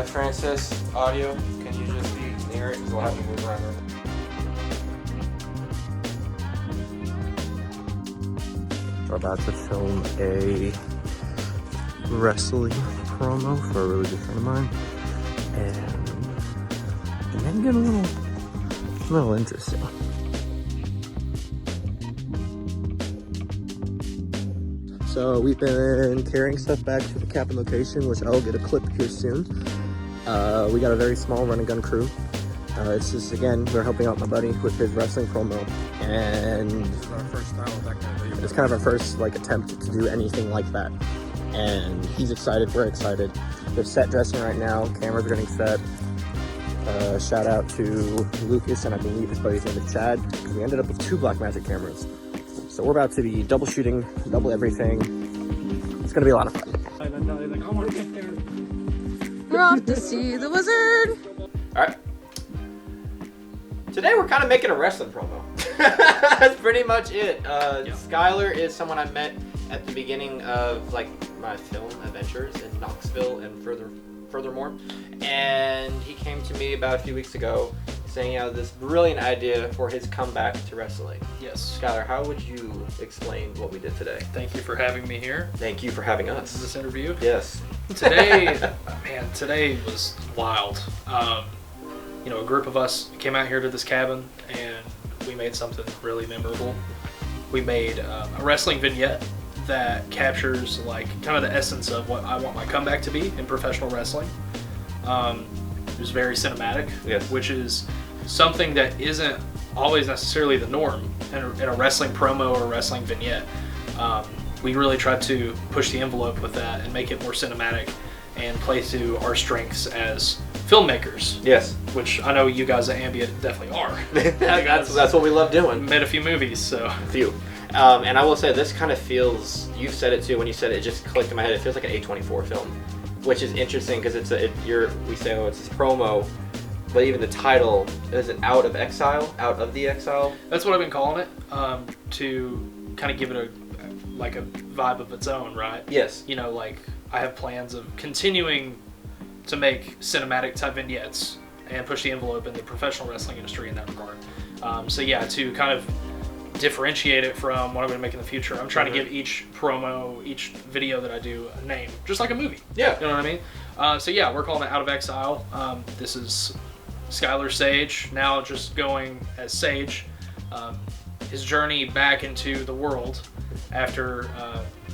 Francis, audio, can you just be near it? Because we'll have to move around. We're about to film a wrestling promo for a really good friend of mine. And it may get a little interesting. So we've been carrying stuff back to the cabin location, which I'll get a clip here soon. We got a very small run and gun crew. It's just, again, we're helping out my buddy with his wrestling promo. And This is our first time with that kind of video. it's kind of our first attempt to do anything like that. And he's excited, we're excited. They're set dressing right now, cameras are getting set. Shout out to Lucas and I believe his buddy's name is Chad, because we ended up with 2 Blackmagic cameras. So we're about to be double shooting, double everything. It's gonna be a lot of fun. We're off to see the wizard. Alright. Today we're kind of making a wrestling promo. That's pretty much it. Skyler is someone I met at the beginning of my film adventures in Knoxville and furthermore. And he came to me about a few weeks ago saying he had this brilliant idea for his comeback to wrestling. Yes. Skyler, how would you explain what we did today? Thank you for having me here. Thank you for having us. This interview. Yes. Today, today was wild. A group of us came out here to this cabin and we made something really memorable. We made a wrestling vignette that captures kind of the essence of what I want my comeback to be in professional wrestling. It was very cinematic, yes, which is something that isn't always necessarily the norm in a wrestling promo or a wrestling vignette. We really tried to push the envelope with that and make it more cinematic and play to our strengths as filmmakers. Yes. Which I know you guys at Ambient definitely are. That's what we love doing. Made a few movies, so. A few. And I will say, this kind of feels, you said it too, when you said it just clicked in my head, it feels like an A24 film. Which is interesting because we say, oh, it's this promo, but even the title, is it Out of Exile? Out of the Exile? That's what I've been calling it, to kind of give it a vibe of its own, right? Yes. I have plans of continuing to make cinematic type vignettes and push the envelope in the professional wrestling industry in that regard. To kind of differentiate it from what I'm going to make in the future, I'm trying to give each promo, each video that I do a name, just like a movie. Yeah. You know what I mean? We're calling it Out of Exile. This is Skyler Sage, now just going as Sage. His journey back into the world after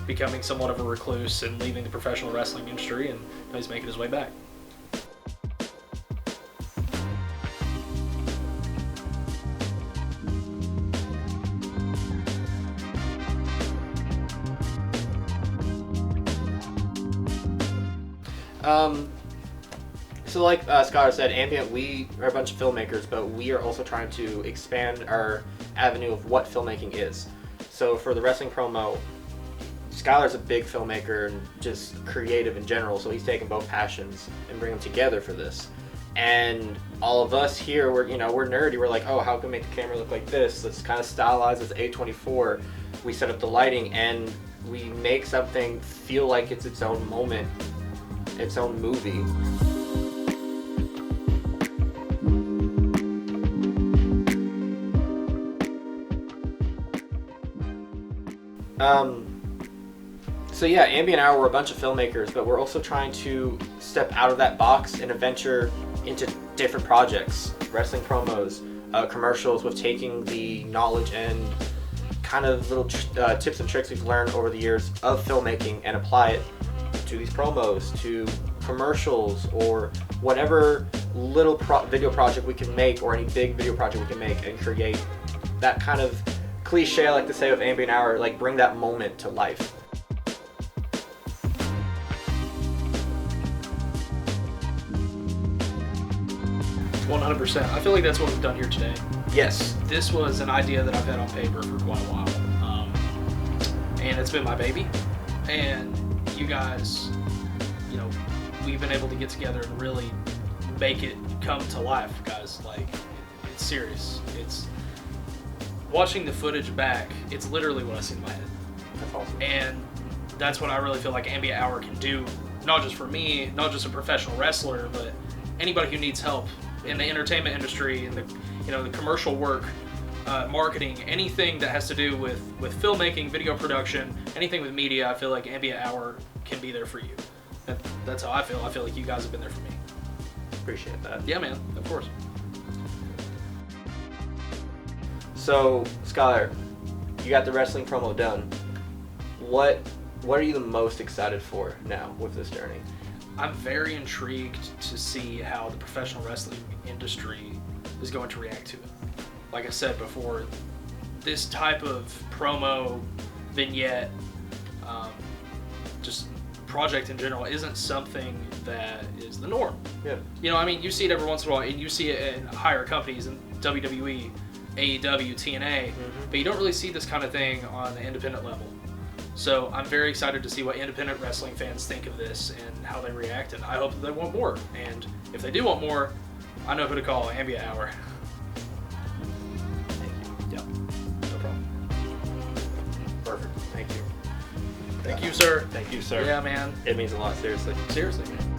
becoming somewhat of a recluse and leaving the professional wrestling industry, and now he's making his way back. Skyler said, Ambient, we are a bunch of filmmakers, but we are also trying to expand our avenue of what filmmaking is. So for the wrestling promo, Skyler's a big filmmaker and just creative in general, so he's taking both passions and bringing them together for this. And all of us here, we're nerdy. We're like, oh, how can we make the camera look like this? Let's kind of stylize this A24. We set up the lighting and we make something feel like it's its own moment, its own movie. Ambient Hour, we're a bunch of filmmakers, but we're also trying to step out of that box and venture into different projects, wrestling promos, commercials, with taking the knowledge and kind of little tips and tricks we've learned over the years of filmmaking and apply it to these promos, to commercials, or whatever little video project we can make, or any big video project we can make, and create that kind of cliche I like to say of Ambient Hour, bring that moment to life. %. I feel like that's what we've done here today. Yes. This was an idea that I've had on paper for quite a while. And it's been my baby. And you guys, we've been able to get together and really make it come to life, guys. It's serious. It's watching the footage back, it's literally what I see in my head. That's awesome. And that's what I really feel like Ambient Hour can do not just for me, not just a professional wrestler, but anybody who needs help in the entertainment industry, in the the commercial work, marketing, anything that has to do with filmmaking, video production, anything with media. I feel like Ambient Hour can be there for you. That's how I feel. I feel like you guys have been there for me. Appreciate that. Yeah, man. Of course. So, Skyler, you got the wrestling promo done. What are you the most excited for now with this journey? I'm very intrigued to see how the professional wrestling industry is going to react to it. Like I said before, this type of promo, vignette, just project in general isn't something that is the norm. Yeah. You see it every once in a while, and you see it in higher companies in WWE, AEW, TNA, but you don't really see this kind of thing on the independent level. So I'm very excited to see what independent wrestling fans think of this and how they react, and I hope that they want more. And if they do want more, I know who to call. Ambient Hour. Thank you. Yeah, no problem. Perfect. Thank you. Thank you, sir. Thank you, sir. Yeah, man. It means a lot, seriously. Seriously, man.